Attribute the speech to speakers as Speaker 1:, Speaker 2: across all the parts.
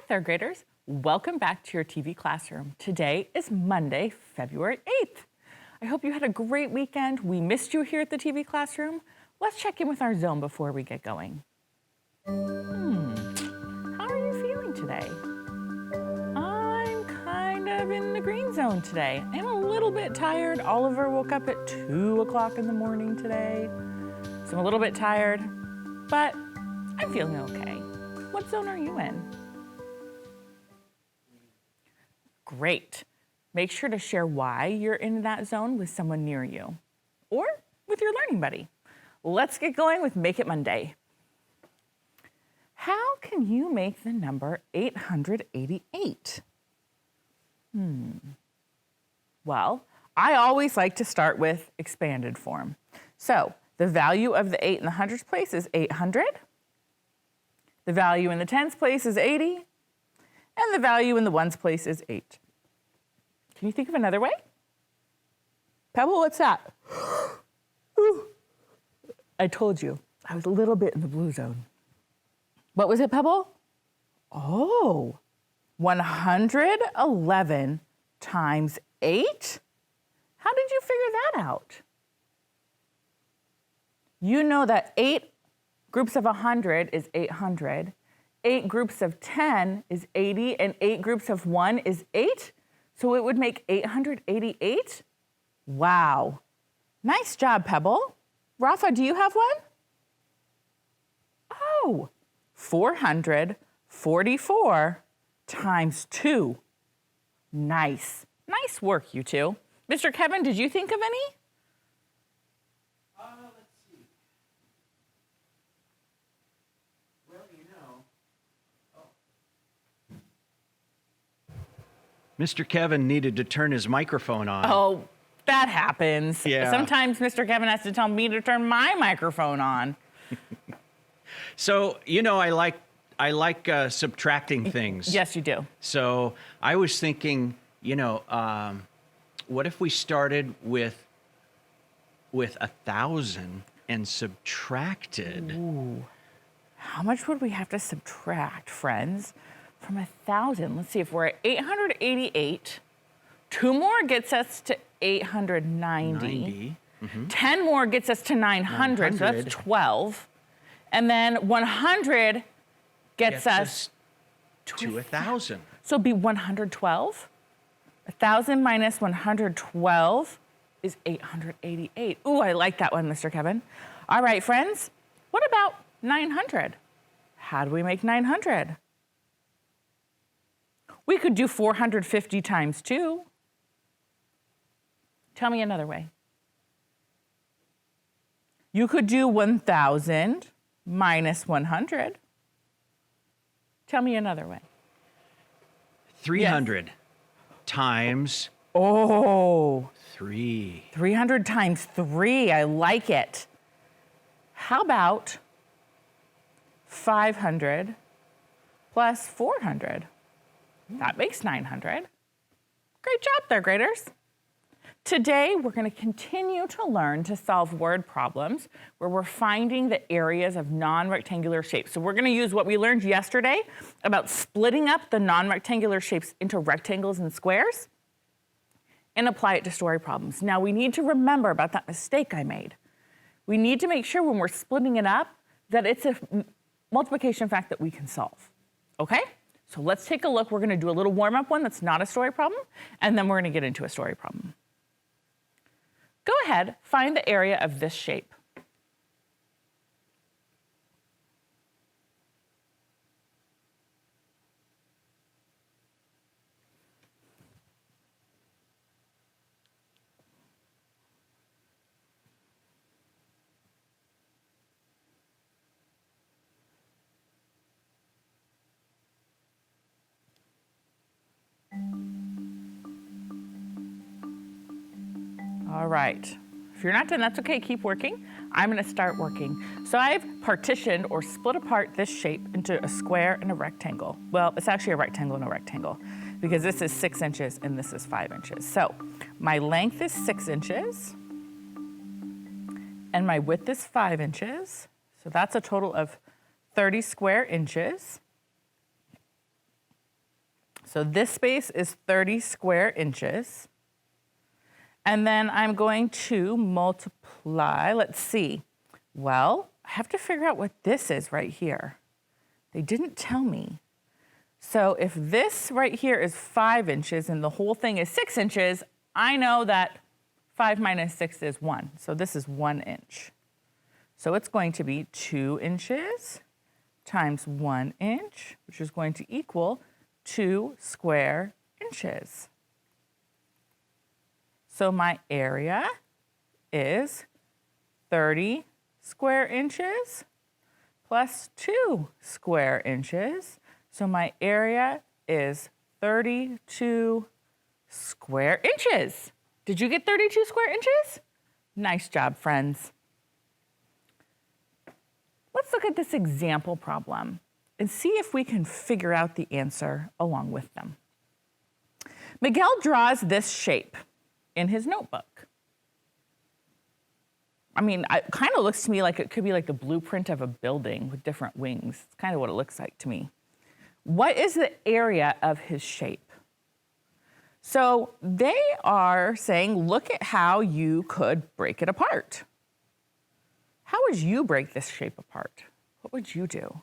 Speaker 1: third graders. Welcome back to your TV classroom. Today is Monday, February 8th. I hope you had a great weekend. We missed you here at the TV classroom. Let's check in with our zone before we get going. How are you feeling today? I'm kind of in the green zone today. I'm a little bit tired. Oliver woke up at 2 o'clock in the morning today, so I'm a little bit tired, but I'm feeling okay. What zone are you in? Great. Make sure to share why you're in that zone with someone near you or with your learning buddy. Let's get going with Make It Monday. How can you make the number 888? Well, I always like to start with expanded form. So the value of the 8 in the hundreds place is 800. The value in the tens place is 80. And the value in the ones place is 8. Can you think of another way? Pebble, what's that? I told you, I was a little bit in the blue zone. What was it, Pebble? Oh, 111 times 8? How did you figure that out? You know that 8 groups of 100 is 800. 8 groups of 10 is 80, and 8 groups of 1 is 8. So it would make 888? Wow. Nice job, Pebble. Rafa, do you have one? Oh, 444 times 2. Nice. Nice work, you two. Mr. Kevin, did you think of any?
Speaker 2: Let's see. Well, Mr. Kevin needed to turn his microphone on.
Speaker 1: Oh, that happens.
Speaker 2: Yeah.
Speaker 1: Sometimes Mr. Kevin has to tell me to turn my microphone on.
Speaker 2: So, I like subtracting things.
Speaker 1: Yes, you do.
Speaker 2: So I was thinking, what if we started with 1,000 and subtracted?
Speaker 1: Ooh. How much would we have to subtract, friends, from 1,000? Let's see, if we're at 888, 2 more gets us to 890. 10 more gets us to 900, so that's 12. And then 100 gets us
Speaker 2: to 1,000.
Speaker 1: So it'd be 112. 1,000 minus 112 is 888. Ooh, I like that one, Mr. Kevin. All right, friends, what about 900? How do we make 900? We could do 450 times 2. Tell me another way. You could do 1,000 minus 100. Tell me another way.
Speaker 2: 300 times 3.
Speaker 1: 300 times 3. I like it. How about 500 plus 400? That makes 900. Great job there, graders. Today, we're going to continue to learn to solve word problems where we're finding the areas of non-rectangular shapes. So we're going to use what we learned yesterday about splitting up the non-rectangular shapes into rectangles and squares and apply it to story problems. Now, we need to remember about that mistake I made. We need to make sure when we're splitting it up that it's a multiplication fact that we can solve, okay? So let's take a look. We're going to do a little warm-up one that's not a story problem, and then we're going to get into a story problem. Go ahead, find the area of this shape. All right. If you're not done, that's okay, keep working. I'm gonna start working. So I've partitioned or split apart this shape into a square and a rectangle. Well, it's actually a rectangle and a rectangle because this is 6 inches and this is 5 inches. So my length is 6 inches and my width is 5 inches. So that's a total of 30 square inches. So this space is 30 square inches. And then I'm going to multiply, let's see. Well, I have to figure out what this is right here. They didn't tell me. So if this right here is 5 inches and the whole thing is 6 inches, I know that 5 minus 6 is 1. So this is 1 inch. So it's going to be 2 inches times 1 inch, which is going to equal 2 square inches. So my area is 30 square inches plus 2 square inches. So my area is 32 square inches. Did you get 32 square inches? Nice job, friends. Let's look at this example problem and see if we can figure out the answer along with them. Miguel draws this shape in his notebook. I mean, it kind of looks to me like it could be like the blueprint of a building with different wings. It's kind of what it looks like to me. What is the area of his shape? So they are saying, look at how you could break it apart. How would you break this shape apart? What would you do?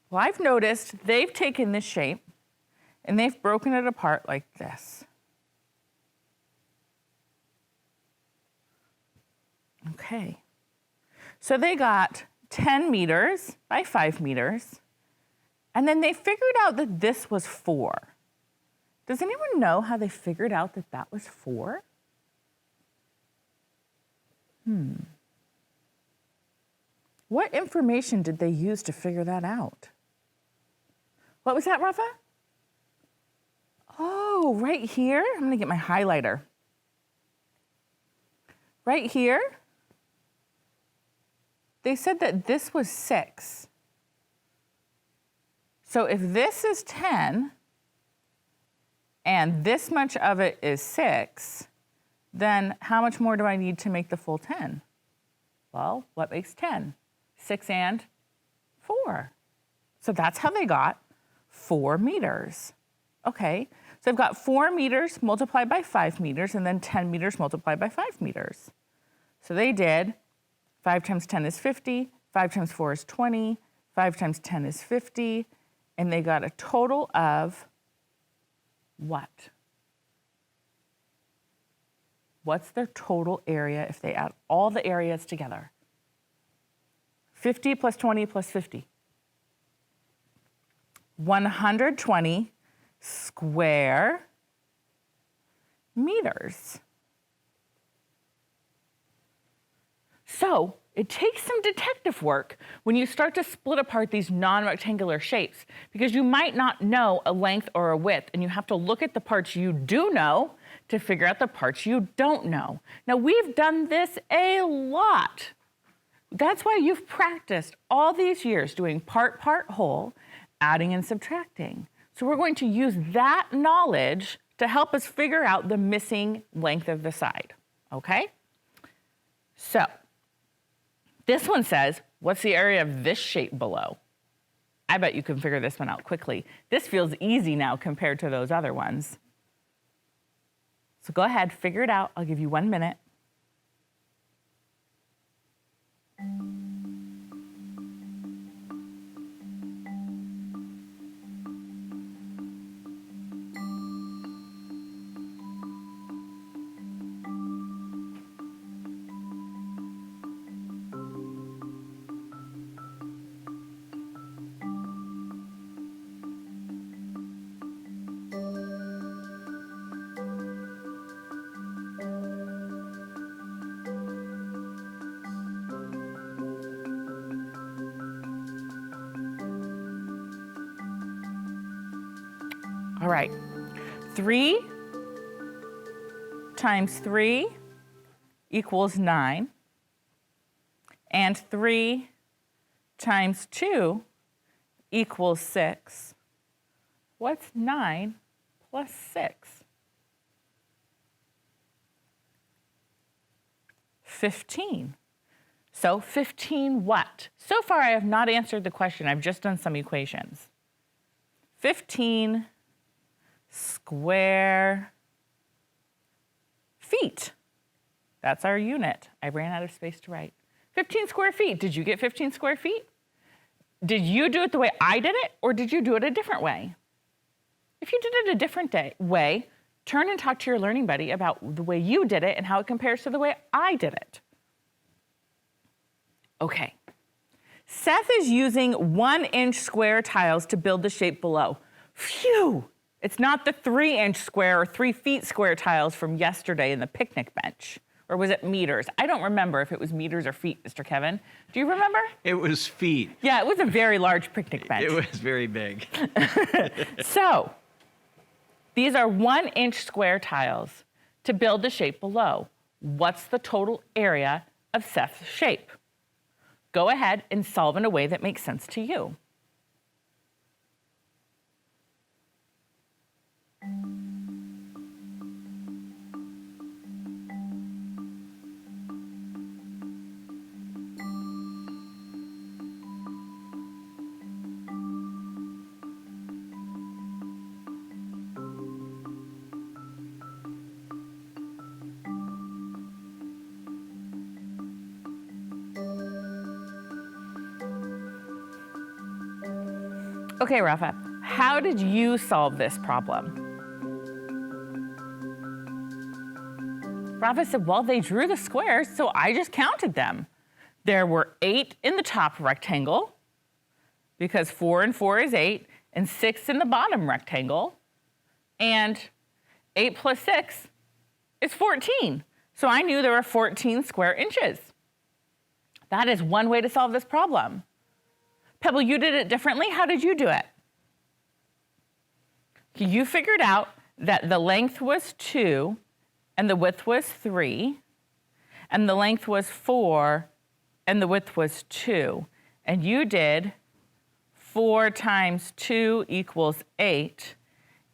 Speaker 1: Well, I've noticed they've taken this shape and they've broken it apart like this. Okay. So they got 10 meters by 5 meters, and then they figured out that this was 4. Does anyone know how they figured out that that was 4? What information did they use to figure that out? What was that, Rafa? Oh, right here. I'm going to get my highlighter. Right here, they said that this was 6. So if this is 10 and this much of it is 6, then how much more do I need to make the full 10? Well, what makes 10? 6 and 4. So that's how they got 4 meters. Okay, so I've got 4 meters multiplied by 5 meters and then 10 meters multiplied by 5 meters. So they did 5 times 10 is 50, 5 times 4 is 20, 5 times 10 is 50, and they got a total of what? What's their total area if they add all the areas together? 50 plus 20 plus 50. 120 square meters. So it takes some detective work when you start to split apart these non-rectangular shapes because you might not know a length or a width, and you have to look at the parts you do know to figure out the parts you don't know. Now, we've done this a lot. That's why you've practiced all these years doing part, whole, adding and subtracting. So we're going to use that knowledge to help us figure out the missing length of the side, okay? So this one says, what's the area of this shape below? I bet you can figure this one out quickly. This feels easy now compared to those other ones. So go ahead, figure it out. I'll give you 1 minute. All right, 3 times 3 equals 9, and 3 times 2 equals 6. What's 9 plus 6? 15. So 15 what? So far, I have not answered the question. I've just done some equations. 15 square feet. That's our unit. I ran out of space to write. 15 square feet. Did you get 15 square feet? Did you do it the way I did it, or did you do it a different way? If you did it a different way, turn and talk to your learning buddy about the way you did it and how it compares to the way I did it. Okay. Seth is using 1-inch square tiles to build the shape below. Phew! It's not the 3-inch square or 3 feet square tiles from yesterday in the picnic bench. Or was it meters? I don't remember if it was meters or feet, Mr. Kevin. Do you remember?
Speaker 2: It was feet.
Speaker 1: Yeah, it was a very large picnic bench.
Speaker 2: It was very big.
Speaker 1: So, these are 1-inch square tiles to build the shape below. What's the total area of Seth's shape? Go ahead and solve in a way that makes sense to you. Okay, Rafa, how did you solve this problem? Rafa said, well, they drew the squares, so I just counted them. There were 8 in the top rectangle, because 4 and 4 is 8, and 6 in the bottom rectangle, and 8 plus 6 is 14. So I knew there were 14 square inches. That is one way to solve this problem. Pebble, you did it differently. How did you do it? You figured out that the length was 2 and the width was 3, and the length was 4 and the width was 2. And you did 4 times 2 equals 8,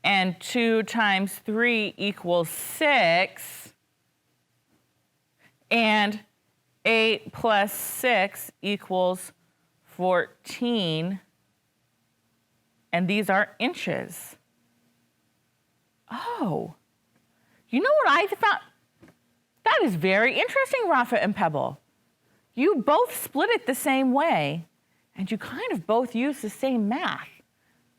Speaker 1: and 2 times 3 equals 6, and 8 plus 6 equals 14, and these are inches. Oh, you know what I found? That is very interesting, Rafa and Pebble. You both split it the same way, and you kind of both use the same math,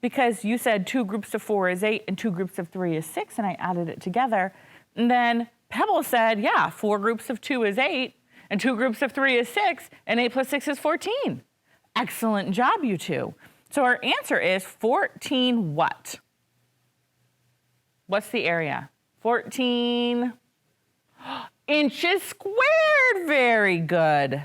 Speaker 1: because you said 2 groups of 4 is 8 and 2 groups of 3 is 6, and I added it together. And then Pebble said, yeah, 4 groups of 2 is 8, and 2 groups of 3 is 6, and 8 plus 6 is 14. Excellent job, you two. So our answer is 14 what? What's the area? 14 inches squared. Very good.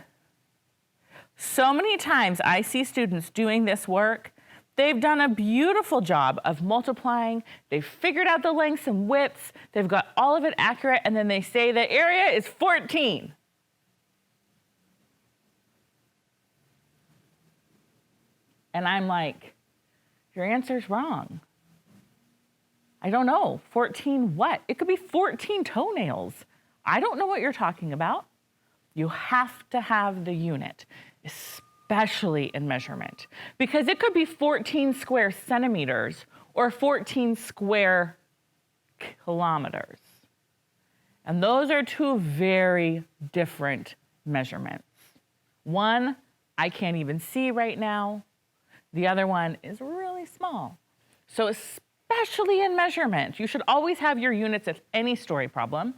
Speaker 1: So many times I see students doing this work. They've done a beautiful job of multiplying. They've figured out the lengths and widths. They've got all of it accurate, and then they say the area is 14. And I'm like, your answer's wrong. I don't know, 14 what? It could be 14 toenails. I don't know what you're talking about. You have to have the unit, especially in measurement, because it could be 14 square centimeters or 14 square kilometers. And those are 2 very different measurements. One, I can't even see right now. The other one is really small. So especially in measurement, you should always have your units at any story problem.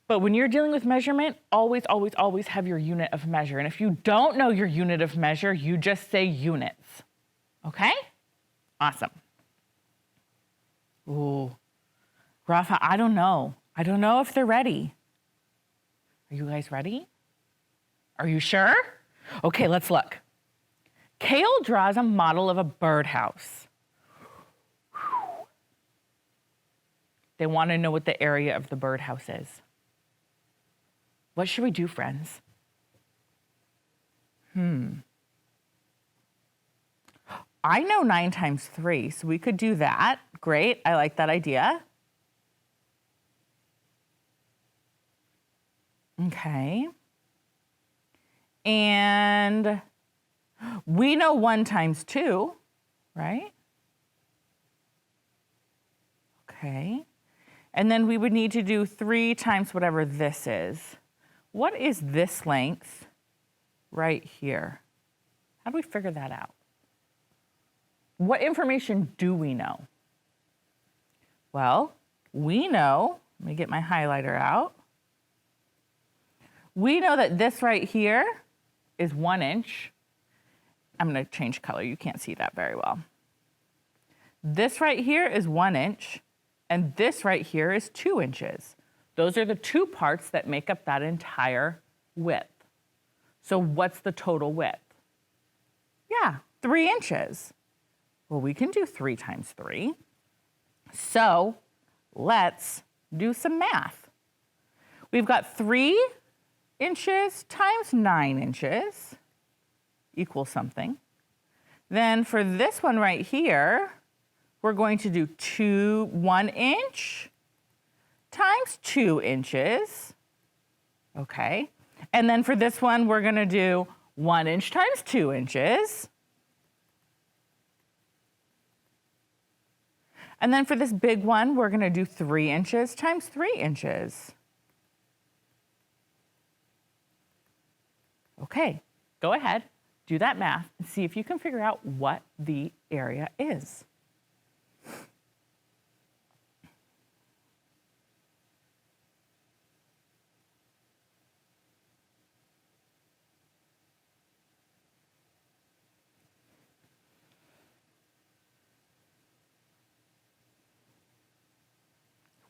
Speaker 1: But when you're dealing with measurement, always, always, always have your unit of measure. And if you don't know your unit of measure, you just say units. Okay? Awesome. Ooh. Rafa, I don't know. I don't know if they're ready. Are you guys ready? Are you sure? Okay, let's look. Kale draws a model of a birdhouse. They want to know what the area of the birdhouse is. What should we do, friends? I know 9 times 3, so we could do that. Great, I like that idea. Okay. And we know 1 times 2, right? Okay. And then we would need to do 3 times whatever this is. What is this length right here? How do we figure that out? What information do we know? Well, we know, let me get my highlighter out. We know that this right here is 1 inch. I'm going to change color. You can't see that very well. This right here is 1 inch, and this right here is 2 inches. Those are the 2 parts that make up that entire width. So what's the total width? Yeah, 3 inches. Well, we can do 3 times 3. So let's do some math. We've got 3 inches times 9 inches equals something. Then for this one right here, we're going to do 1 inch times 2 inches. Okay. And then for this one, we're going to do 1 inch times 2 inches. And then for this big one, we're going to do 3 inches times 3 inches. Okay, go ahead, do that math, and see if you can figure out what the area is.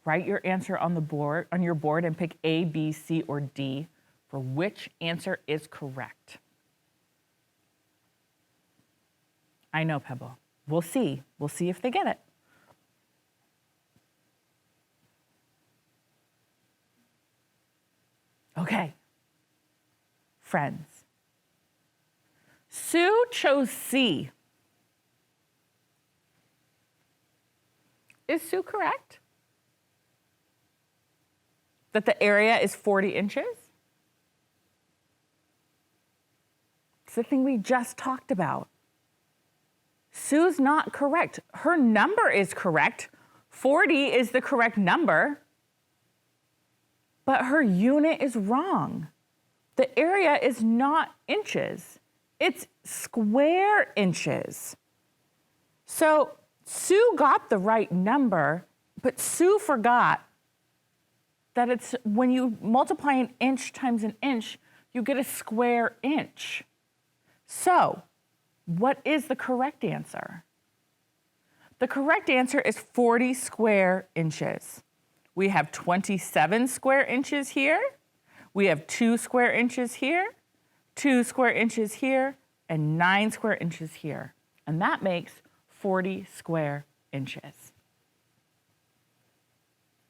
Speaker 1: Write your answer on the board, on your board, and pick A, B, C, or D for which answer is correct. I know, Pebble. We'll see. We'll see if they get it. Okay. Friends. Sue chose C. Is Sue correct? That the area is 40 inches? It's the thing we just talked about. Sue's not correct. Her number is correct. 40 is the correct number, but her unit is wrong. The area is not inches. It's square inches. So Sue got the right number, but Sue forgot that it's when you multiply an inch times an inch, you get a square inch. So, what is the correct answer? The correct answer is 40 square inches. We have 27 square inches here. We have 2 square inches here, 2 square inches here, and 9 square inches here. And that makes 40 square inches.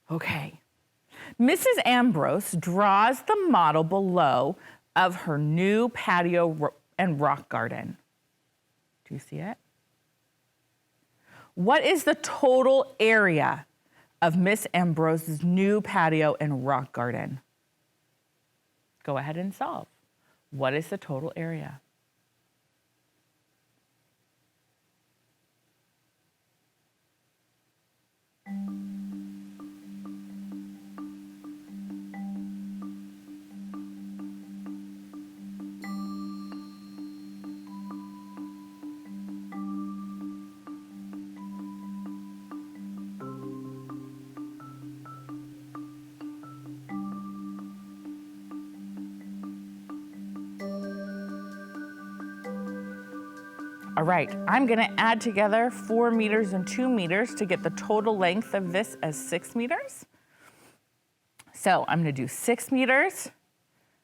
Speaker 1: Okay. Mrs. Ambrose draws the model below of her new patio and rock garden. Do you see it? What is the total area of Miss Ambrose's new patio and rock garden? Go ahead and solve. What is the total area? All right, I'm gonna add together 4 meters and 2 meters to get the total length of this as 6 meters. So I'm gonna do 6 meters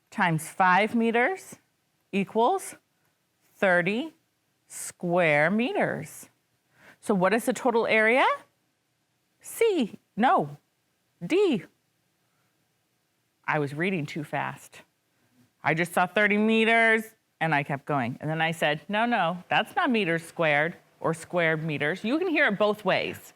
Speaker 1: times 5 meters equals 30 square meters. So what is the total area? C, no, D. I was reading too fast. I just saw 30 meters, and I kept going. And then I said, no, that's not meters squared or squared meters. You can hear it both ways.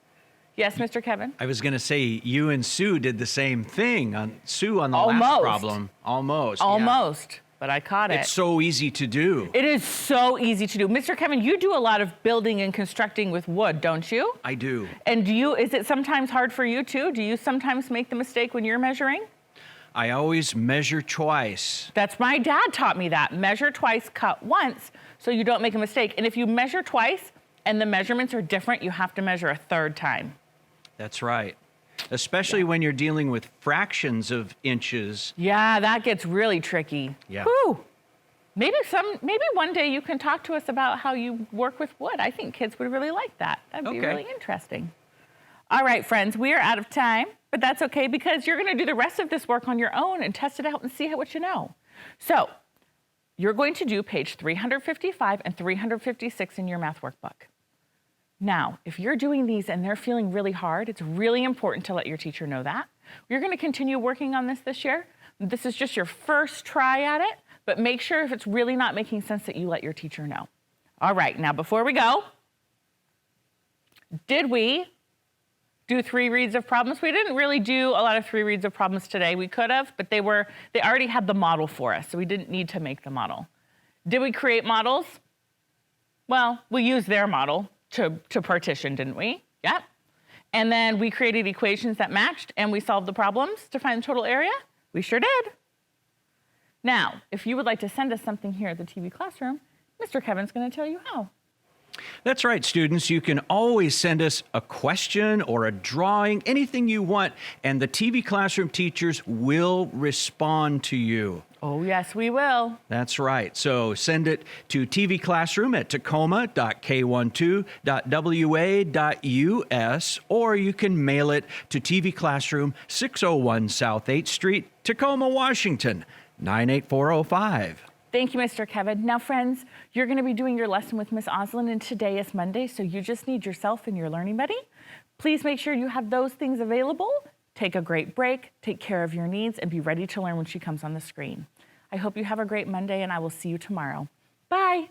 Speaker 1: Yes, Mr. Kevin?
Speaker 2: I was going to say, you and Sue did the same thing. Sue on the
Speaker 1: Almost.
Speaker 2: last problem. Almost.
Speaker 1: Almost. but I caught it.
Speaker 2: It's so easy to do.
Speaker 1: It is so easy to do. Mr. Kevin, you do a lot of building and constructing with wood, don't you?
Speaker 2: I do.
Speaker 1: And is it sometimes hard for you too? Do you sometimes make the mistake when you're measuring?
Speaker 2: I always measure twice.
Speaker 1: That's my dad taught me that. Measure twice, cut once, so you don't make a mistake. And if you measure twice and the measurements are different, you have to measure a third time.
Speaker 2: That's right. Especially when you're dealing with fractions of inches.
Speaker 1: Yeah, that gets really tricky.
Speaker 2: Yeah.
Speaker 1: Whew. Maybe one day you can talk to us about how you work with wood. I think kids would really like that. That'd be really interesting. All right, friends, we are out of time, but that's okay because you're going to do the rest of this work on your own and test it out and see what you know. So you're going to do page 355 and 356 in your math workbook. Now, if you're doing these and they're feeling really hard, it's really important to let your teacher know that. You're going to continue working on this year. This is just your first try at it, but make sure if it's really not making sense that you let your teacher know. All right, now before we go, did we do 3 reads of problems? We didn't really do a lot of 3 reads of problems today. We could have, but they already had the model for us, so we didn't need to make the model. Did we create models? Well, we used their model to partition, didn't we? Yep. And then we created equations that matched and we solved the problems to find the total area? We sure did. Now, if you would like to send us something here at the TV Classroom, Mr. Kevin's going to tell you how.
Speaker 2: That's right, students. You can always send us a question or a drawing, anything you want, and the TV Classroom teachers will respond to you.
Speaker 1: Oh, yes, we will.
Speaker 2: That's right. So send it to TV Classroom at tacoma.k12.wa.us, or you can mail it to TV Classroom, 601 South 8th Street, Tacoma, Washington, 98405.
Speaker 1: Thank you, Mr. Kevin. Now, friends, you're going to be doing your lesson with Miss Oslin, and today is Monday, so you just need yourself and your learning buddy. Please make sure you have those things available. Take a great break, take care of your needs, and be ready to learn when she comes on the screen. I hope you have a great Monday, and I will see you tomorrow. Bye.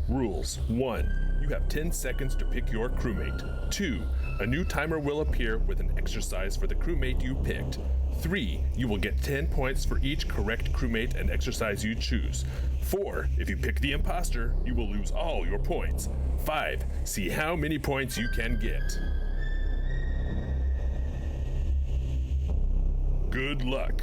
Speaker 3: Rules. 1. You have 10 seconds to pick your crewmate. 2. A new timer will appear with an exercise for the crewmate you picked. 3. You will get 10 points for each correct crewmate and exercise you choose. 4. If you pick the imposter, you will lose all your points. 5. See how many points you can get. Good luck.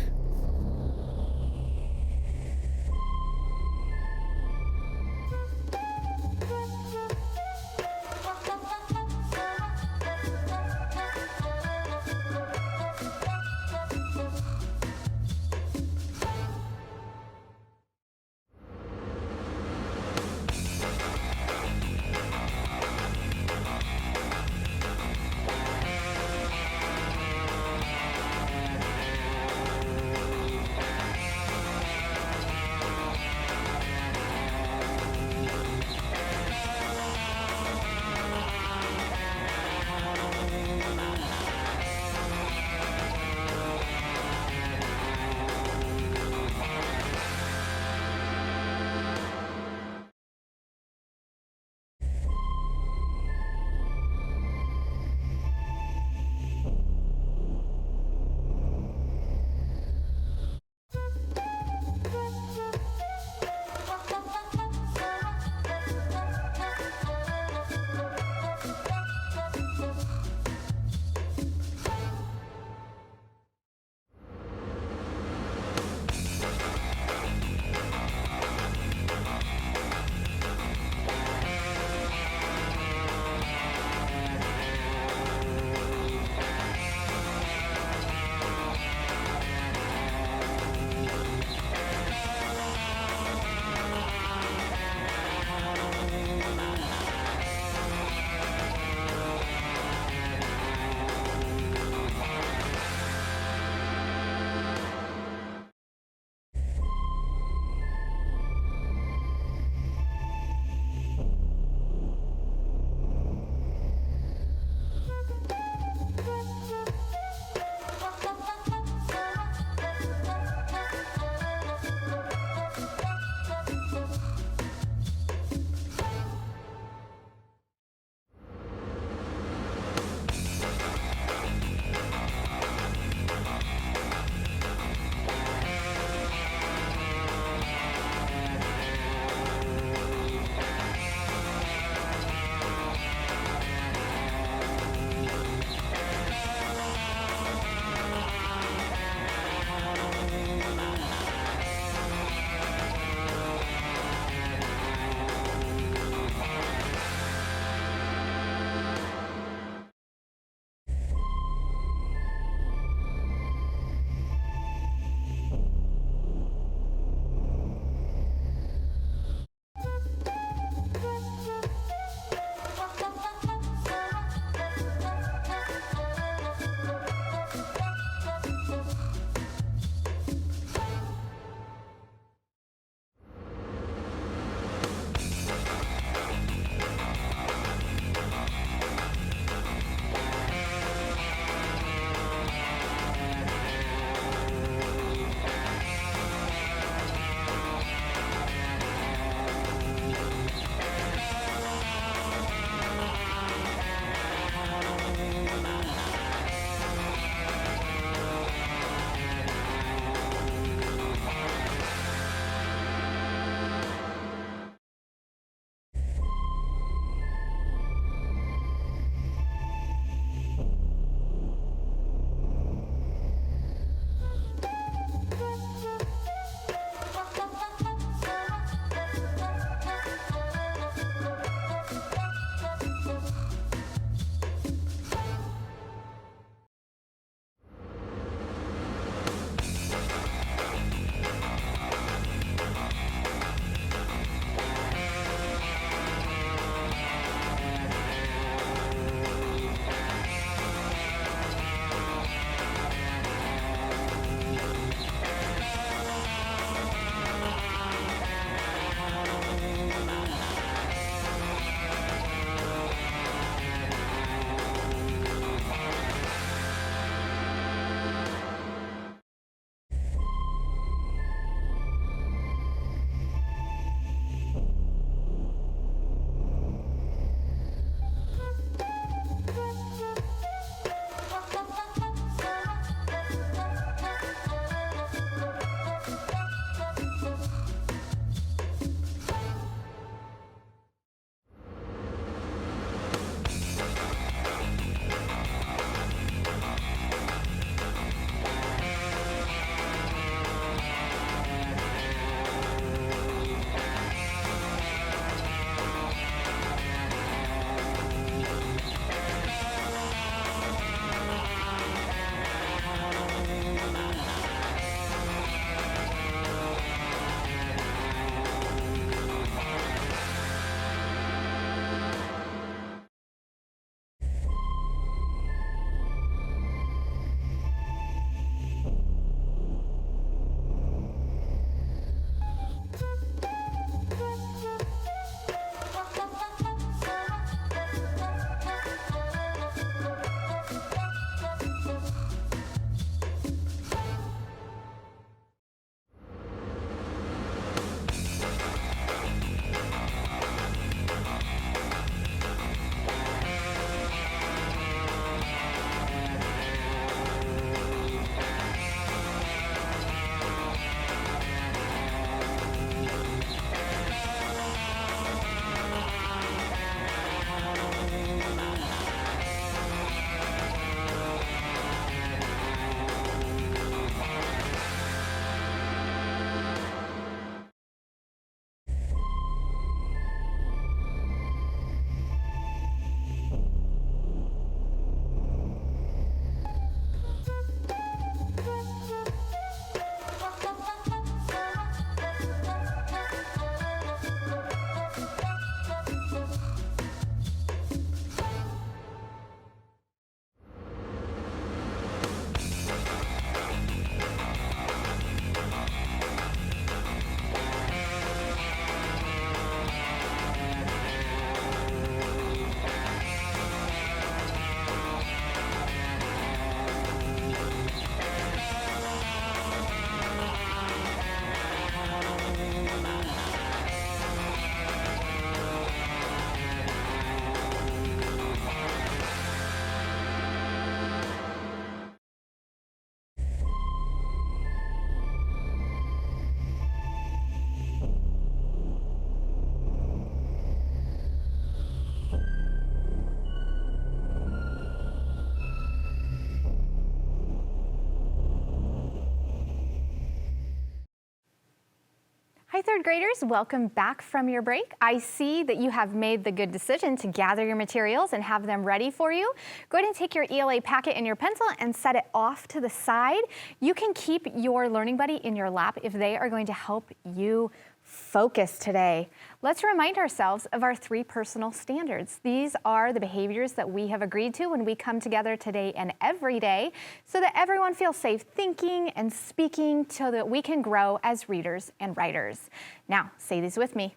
Speaker 4: third graders, welcome back from your break. I see that you have made the good decision to gather your materials and have them ready for you. Go ahead and take your ELA packet and your pencil and set it off to the side. You can keep your Learning Buddy in your lap if they are going to help you focus today. Let's remind ourselves of our 3 personal standards. These are the behaviors that we have agreed to when we come together today and every day so that everyone feels safe thinking and speaking so that we can grow as readers and writers. Now, say these with me.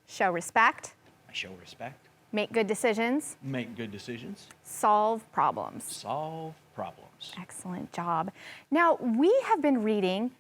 Speaker 4: Show respect.
Speaker 2: I show respect.
Speaker 4: Make good decisions.
Speaker 2: Make good decisions.
Speaker 4: Solve problems.
Speaker 2: Solve problems.
Speaker 4: Excellent job. Now, we have been reading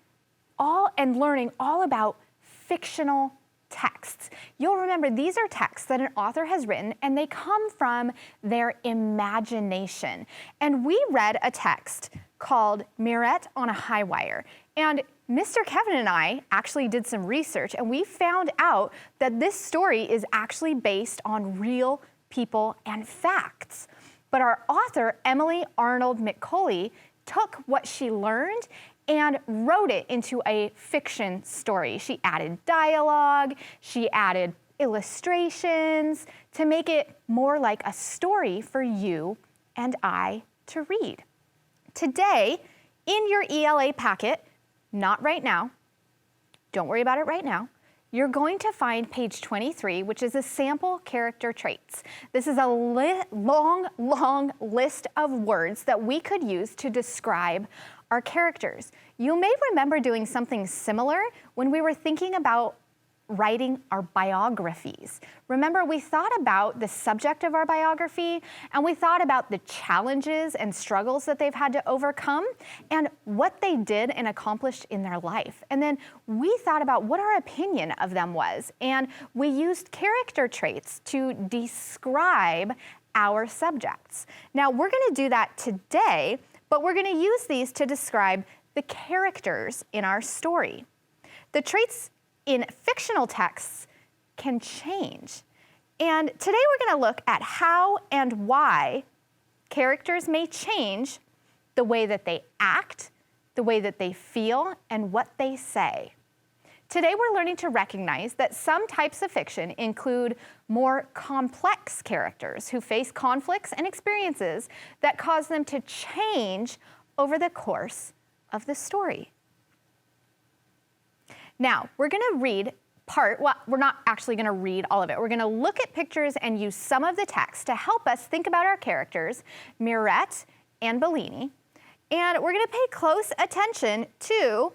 Speaker 4: and learning all about fictional texts. You'll remember these are texts that an author has written and they come from their imagination. And we read a text called Mirette on a High Wire. And Mr. Kevin and I actually did some research and we found out that this story is actually based on real people and facts. But our author, Emily Arnold McCauley, took what she learned and wrote it into a fiction story. She added dialogue, she added illustrations to make it more like a story for you and I to read. Today, in your ELA packet, not right now, don't worry about it right now, you're going to find page 23, which is a sample character traits. This is a long list of words that we could use to describe our characters. You may remember doing something similar when we were thinking about writing our biographies. Remember, we thought about the subject of our biography and we thought about the challenges and struggles that they've had to overcome and what they did and accomplished in their life. And then we thought about what our opinion of them was. And we used character traits to describe our subjects. Now, we're going to do that today, but we're going to use these to describe the characters in our story. The traits in fictional texts can change. And today we're going to look at how and why characters may change the way that they act, the way that they feel, and what they say. Today we're learning to recognize that some types of fiction include more complex characters who face conflicts and experiences that cause them to change over the course of the story. Now, we're going to read we're not actually going to read all of it. We're going to look at pictures and use some of the text to help us think about our characters, Mirette and Bellini. And we're going to pay close attention to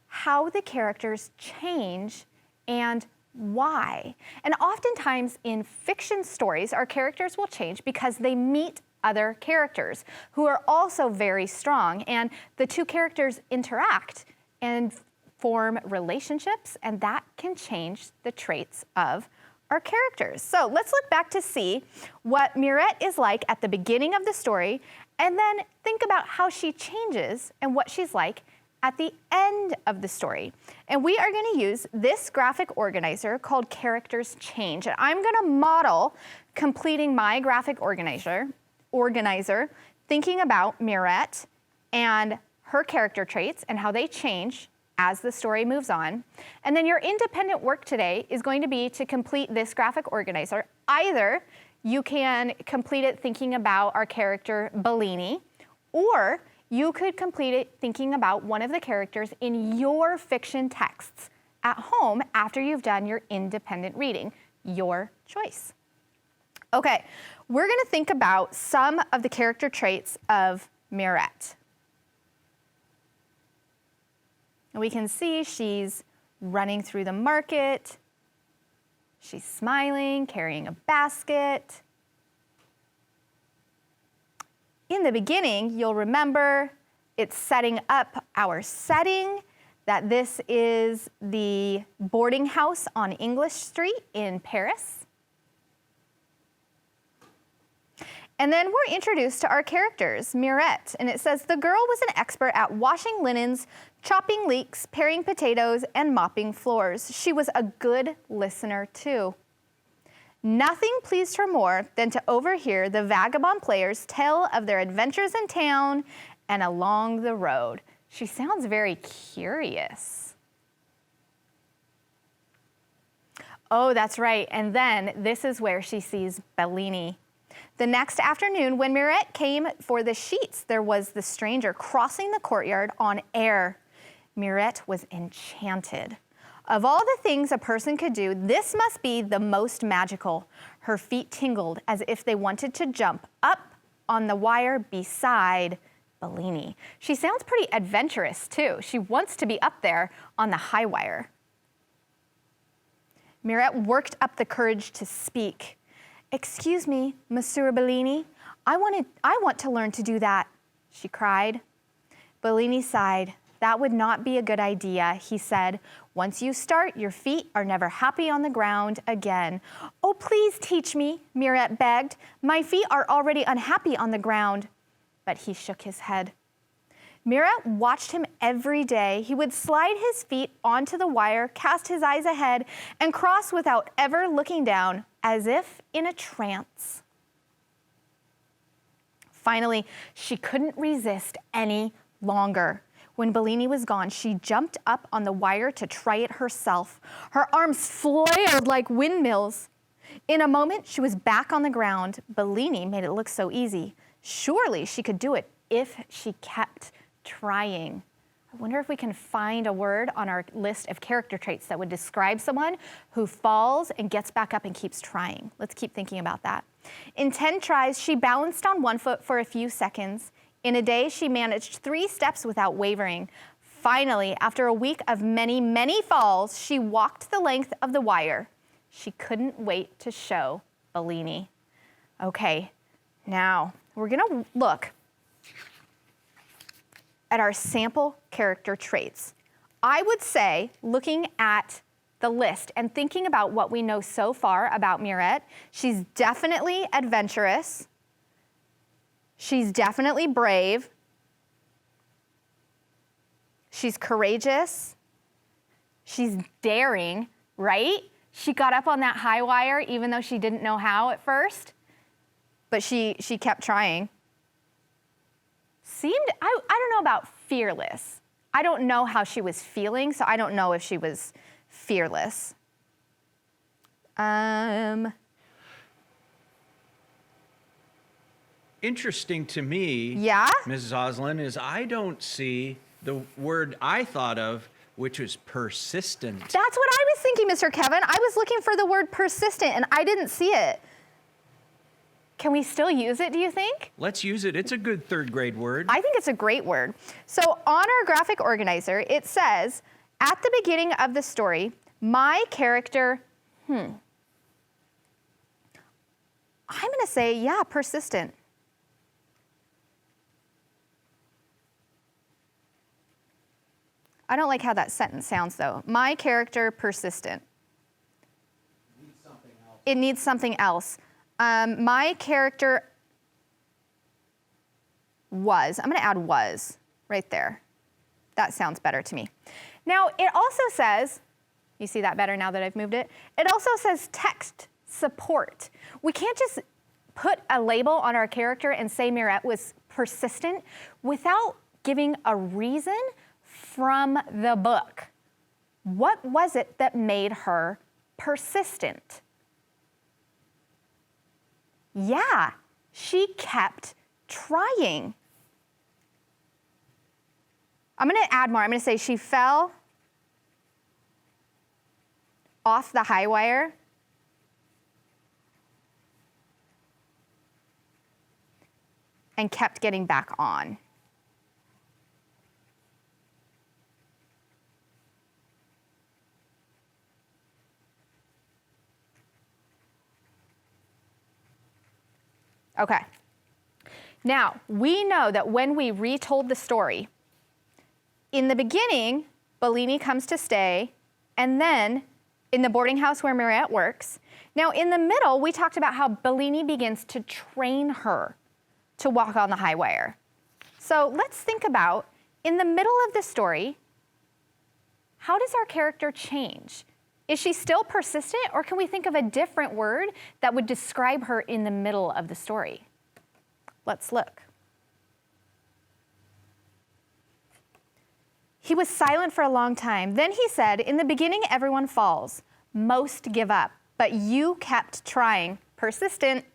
Speaker 4: how the characters change and why. And oftentimes in fiction stories, our characters will change because they meet other characters who are also very strong. And the two characters interact and form relationships, and that can change the traits of our characters. So let's look back to see what Mirette is like at the beginning of the story, and then think about how she changes and what she's like at the end of the story. And we are going to use this graphic organizer called Characters Change. And I'm going to model completing my graphic organizer, thinking about Mirette and her character traits and how they change as the story moves on. And then your independent work today is going to be to complete this graphic organizer. Either you can complete it thinking about our character Bellini, or you could complete it thinking about one of the characters in your fiction texts at home after you've done your independent reading. Your choice. Okay, we're going to think about some of the character traits of Mirette. And we can see she's running through the market. She's smiling, carrying a basket. In the beginning, you'll remember it's setting up our setting, that this is the boarding house on English Street in Paris. And then we're introduced to our characters, Mirette, and it says, the girl was an expert at washing linens, chopping leeks, paring potatoes, and mopping floors. She was a good listener, too. Nothing pleased her more than to overhear the vagabond players tell of their adventures in town and along the road. She sounds very curious. Oh, that's right. And then this is where she sees Bellini. The next afternoon, when Mirette came for the sheets, there was the stranger crossing the courtyard on air. Mirette was enchanted. Of all the things a person could do, this must be the most magical. Her feet tingled as if they wanted to jump up on the wire beside Bellini. She sounds pretty adventurous, too. She wants to be up there on the high wire. Mirette worked up the courage to speak. "Excuse me, Monsieur Bellini, I want to learn to do that," she cried. Bellini sighed. "That would not be a good idea," he said. "Once you start, your feet are never happy on the ground again." "Oh, please teach me," Mirette begged. "My feet are already unhappy on the ground." But he shook his head. Mirette watched him every day. He would slide his feet onto the wire, cast his eyes ahead, and cross without ever looking down, as if in a trance. Finally, she couldn't resist any longer. When Bellini was gone, she jumped up on the wire to try it herself. Her arms flared like windmills. In a moment, she was back on the ground. Bellini made it look so easy. Surely she could do it if she kept trying. I wonder if we can find a word on our list of character traits that would describe someone who falls and gets back up and keeps trying. Let's keep thinking about that. In 10 tries, she balanced on one foot for a few seconds. In a day, she managed 3 steps without wavering. Finally, after a week of many, many falls, she walked the length of the wire. She couldn't wait to show Bellini. Okay, now we're gonna look at our sample character traits. I would say, looking at the list and thinking about what we know so far about Mirette, she's definitely adventurous. She's definitely brave. She's courageous. She's daring, right? She got up on that high wire even though she didn't know how at first, but she kept trying. I don't know about fearless. I don't know how she was feeling, so I don't know if she was fearless.
Speaker 2: Interesting to me,
Speaker 4: Yeah?
Speaker 2: Mrs. Oslin, is I don't see the word I thought of, which was persistent.
Speaker 4: That's what I was thinking, Mr. Kevin. I was looking for the word persistent and I didn't see it. Can we still use it, do you think?
Speaker 2: Let's use it. It's a good 3rd grade word.
Speaker 4: I think it's a great word. So on our graphic organizer, it says, at the beginning of the story, my character, I'm gonna say, yeah, persistent. I don't like how that sentence sounds though. My character, persistent. It needs something else. My character was. I'm going to add was right there. That sounds better to me. Now, it also says, you see that better now that I've moved it? It also says text support. We can't just put a label on our character and say Mirette was persistent without giving a reason from the book. What was it that made her persistent? Yeah, she kept trying. I'm going to add more. I'm going to say she fell off the high wire and kept getting back on. Okay. Now, we know that when we retold the story, in the beginning, Bellini comes to stay, and then in the boarding house where Mirette works. Now, in the middle, we talked about how Bellini begins to train her to walk on the high wire. So let's think about, in the middle of the story, how does our character change? Is she still persistent, or can we think of a different word that would describe her in the middle of the story? Let's look. He was silent for a long time. Then he said, "In the beginning, everyone falls, Most give up, but you kept trying. Persistent.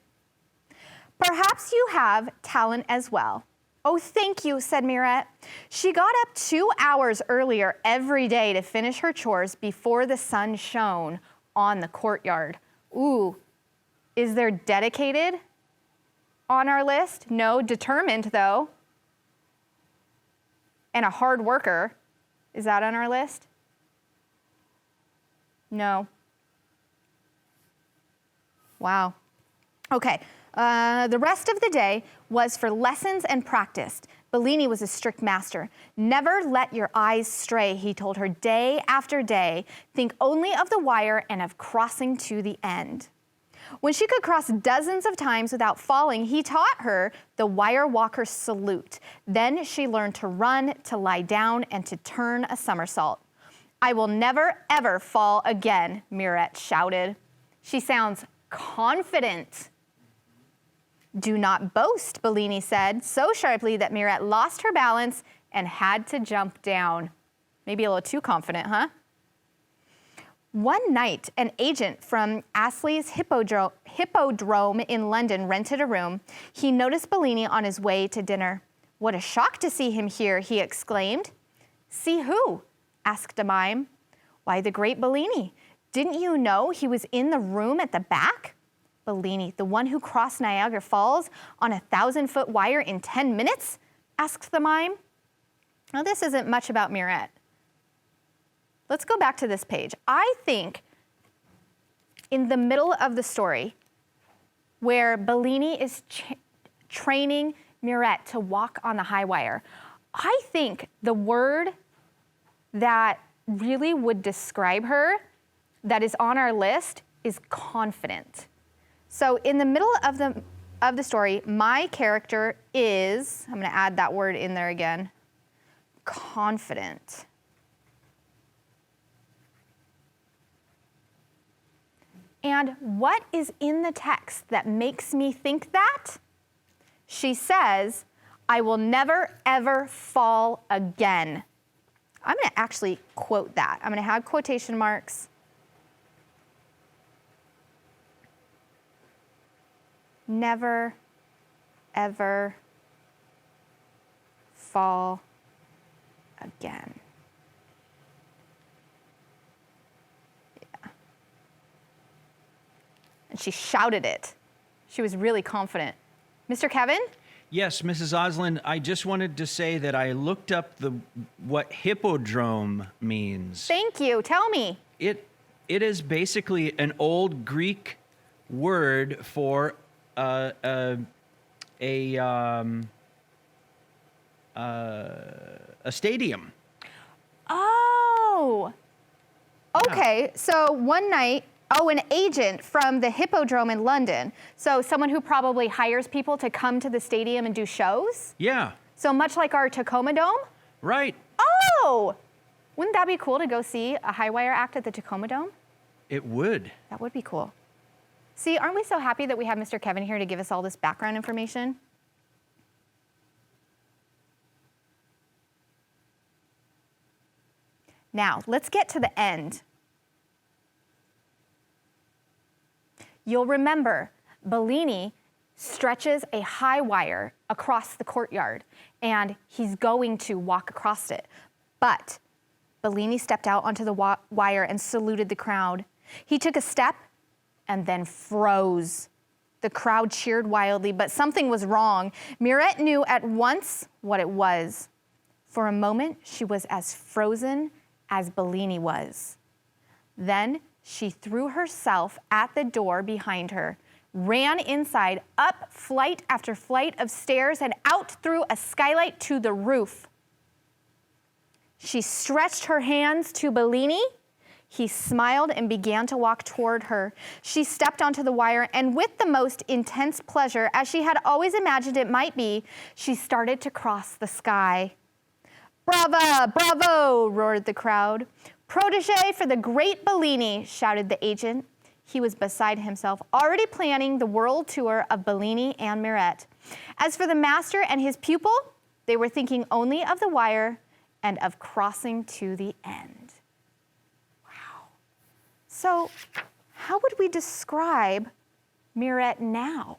Speaker 4: Perhaps you have talent as well. Oh, thank you, said Mirette. She got up 2 hours earlier every day to finish her chores before the sun shone on the courtyard. Ooh, is there dedicated on our list? No, determined though. And a hard worker. Is that on our list? No. Wow. Okay, the rest of the day was for lessons and practice. Bellini was a strict master. Never let your eyes stray, he told her day after day. Think only of the wire and of crossing to the end. When she could cross dozens of times without falling, he taught her the wire walker salute. Then she learned to run, to lie down, and to turn a somersault. I will never, ever fall again, Mirette shouted. She sounds confident. Do not boast, Bellini said, so sharply that Mirette lost her balance and had to jump down. Maybe a little too confident, huh? One night, an agent from Astley's Hippodrome in London rented a room. He noticed Bellini on his way to dinner. What a shock to see him here, he exclaimed. See who? Asked a mime. Why, the great Bellini. Didn't you know he was in the room at the back? Bellini, the one who crossed Niagara Falls on a 1,000-foot wire in 10 minutes? Asked the mime. Now, this isn't much about Mirette. Let's go back to this page. I think in the middle of the story, where Bellini is training Mirette to walk on the high wire, I think the word that really would describe her, that is on our list, is confident. So in the middle of the story, my character is, I'm going to add that word in there again, confident. And what is in the text that makes me think that? She says, I will never, ever fall again. I'm going to actually quote that. I'm going to have quotation marks. Never, ever fall again. Yeah. And she shouted it. She was really confident. Mr. Kevin?
Speaker 2: Yes, Mrs. Oslin, I just wanted to say that I looked up what hippodrome means.
Speaker 4: Thank you. Tell me.
Speaker 2: It is basically an old Greek word for a stadium.
Speaker 4: Oh. Okay. So one night, an agent from the Hippodrome in London. So someone who probably hires people to come to the stadium and do shows?
Speaker 2: Yeah.
Speaker 4: So much like our Tacoma Dome?
Speaker 2: Right.
Speaker 4: Oh! Wouldn't that be cool to go see a high wire act at the Tacoma Dome?
Speaker 2: It would.
Speaker 4: That would be cool. See, aren't we so happy that we have Mr. Kevin here to give us all this background information? Now, let's get to the end. You'll remember Bellini stretches a high wire across the courtyard, and he's going to walk across it. But Bellini stepped out onto the wire and saluted the crowd. He took a step and then froze. The crowd cheered wildly, but something was wrong. Mirette knew at once what it was. For a moment, she was as frozen as Bellini was. Then she threw herself at the door behind her, ran inside, up flight after flight of stairs, and out through a skylight to the roof. She stretched her hands to Bellini. He smiled and began to walk toward her. She stepped onto the wire, and with the most intense pleasure, as she had always imagined it might be, she started to cross the sky. Brava, bravo, roared the crowd. Protégé for the great Bellini, shouted the agent. He was beside himself, already planning the world tour of Bellini and Mirette. As for the master and his pupil, they were thinking only of the wire and of crossing to the end. So how would we describe Mirette now?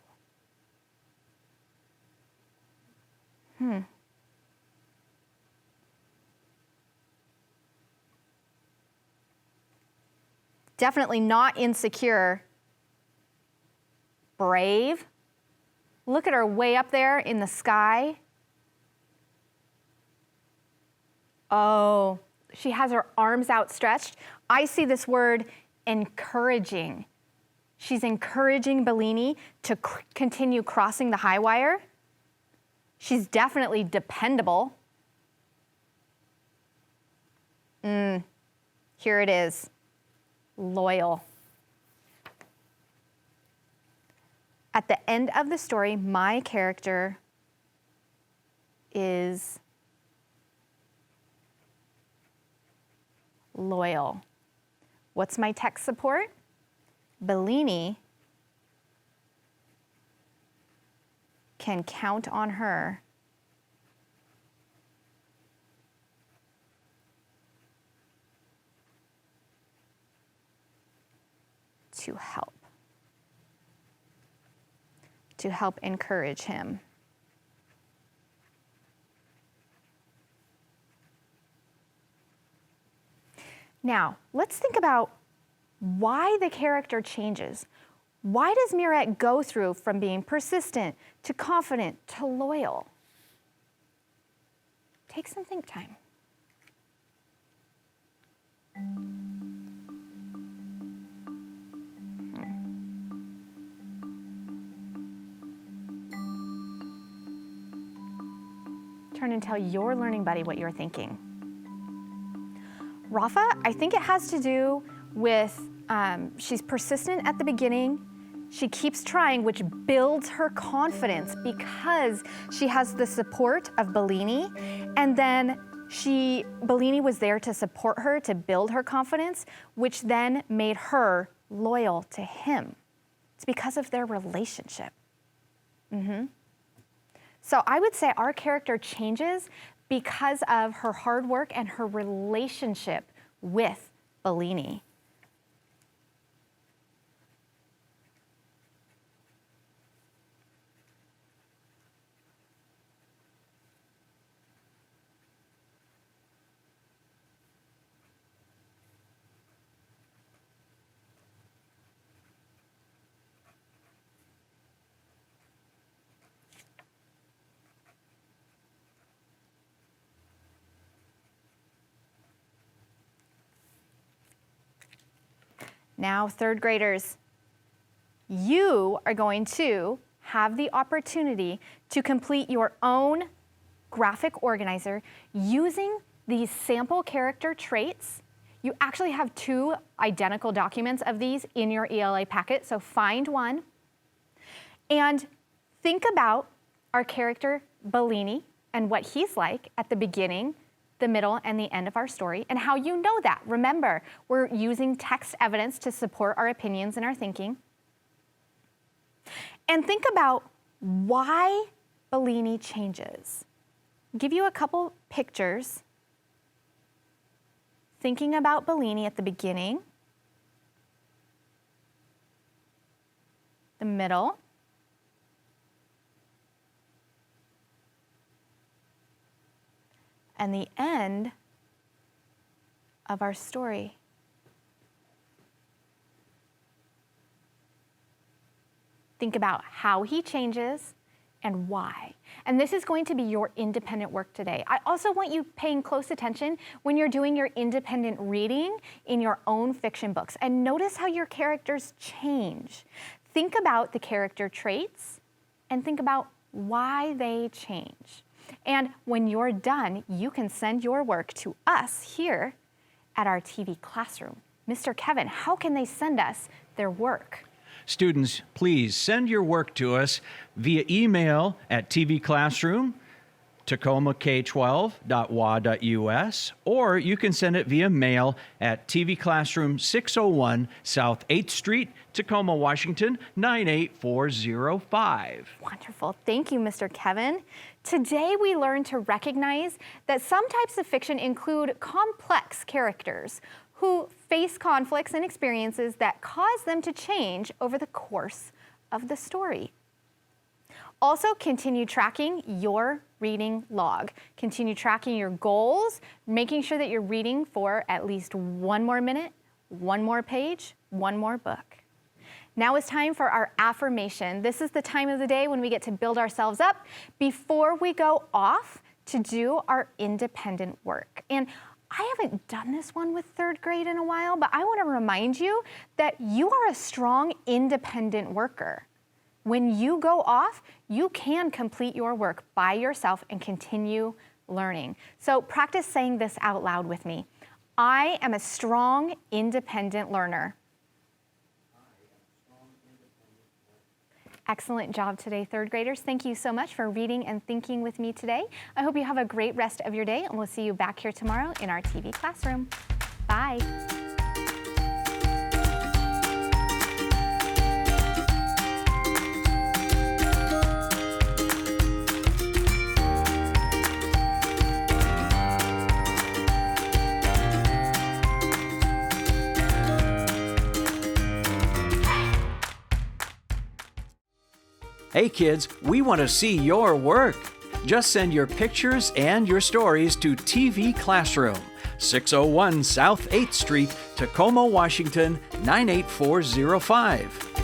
Speaker 4: Definitely not insecure. Brave. Look at her way up there in the sky. Oh, she has her arms outstretched. I see this word encouraging. She's encouraging Bellini to continue crossing the high wire. She's definitely dependable. Here it is. Loyal. At the end of the story, my character is loyal. What's my tech support? Bellini can count on her to help encourage him. Now, let's think about why the character changes. Why does Mirette go through from being persistent to confident to loyal? Take some think time. Turn and tell your learning buddy what you're thinking. Rafa, I think it has to do with she's persistent at the beginning. She keeps trying, which builds her confidence because she has the support of Bellini. And then Bellini was there to support her, to build her confidence, which then made her loyal to him. It's because of their relationship. So I would say our character changes because of her hard work and her relationship with Bellini. Now, third graders, you are going to have the opportunity to complete your own graphic organizer using these sample character traits. You actually have 2 identical documents of these in your ELA packet, so find one. And think about our character Bellini and what he's like at the beginning, the middle, and the end of our story, and how you know that. Remember, we're using text evidence to support our opinions and our thinking. And think about why Bellini changes. I'll give you a couple pictures. Thinking about Bellini at the beginning, the middle, and the end of our story. Think about how he changes and why. And this is going to be your independent work today. I also want you paying close attention when you're doing your independent reading in your own fiction books. And notice how your characters change. Think about the character traits and think about why they change. And when you're done, you can send your work to us here at our TV classroom. Mr. Kevin, how can they send us their work?
Speaker 2: Students, please send your work to us via email at TV Classroom, TacomaK12.wa.us, or you can send it via mail at TV Classroom 601 South 8th Street, Tacoma, Washington, 98405.
Speaker 4: Wonderful. Thank you, Mr. Kevin. Today we learned to recognize that some types of fiction include complex characters who face conflicts and experiences that cause them to change over the course of the story. Also, continue tracking your reading log. Continue tracking your goals, making sure that you're reading for at least 1 more minute, 1 more page, 1 more book. Now it's time for our affirmation. This is the time of the day when we get to build ourselves up before we go off to do our independent work. And I haven't done this one with 3rd grade in a while, but I want to remind you that you are a strong, independent worker. When you go off, you can complete your work by yourself and continue learning. So practice saying this out loud with me. I am a strong, independent learner. Excellent job today, 3rd graders. Thank you so much for reading and thinking with me today. I hope you have a great rest of your day, and we'll see you back here tomorrow in our TV classroom. Bye.
Speaker 2: Hey kids, we want to see your work. Just send your pictures and your stories to TV Classroom, 601 South 8th Street, Tacoma, Washington, 98405.